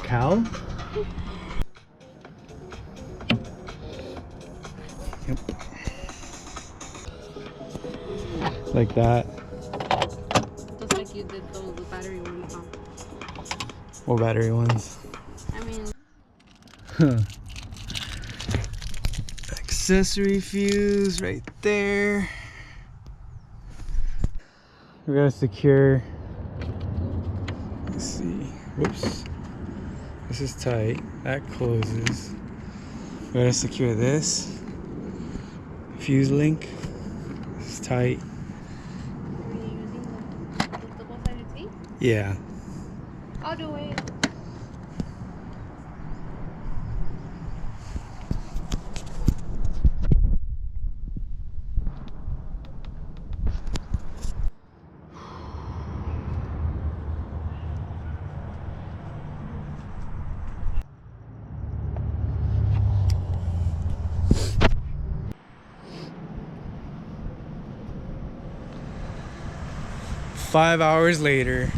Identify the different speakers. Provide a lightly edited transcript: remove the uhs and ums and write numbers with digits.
Speaker 1: Cow? Yep. Like that.
Speaker 2: Just like you did those battery ones, huh?
Speaker 1: What battery ones?
Speaker 2: I mean...
Speaker 1: Huh. Accessory fuse right there. We gotta secure. Let's see. Whoops. This is tight. That closes. We gotta secure this fuse link. This is tight.
Speaker 2: Are you using the double-sided tape?
Speaker 1: Yeah.
Speaker 2: I'll do it.
Speaker 1: Five hours later.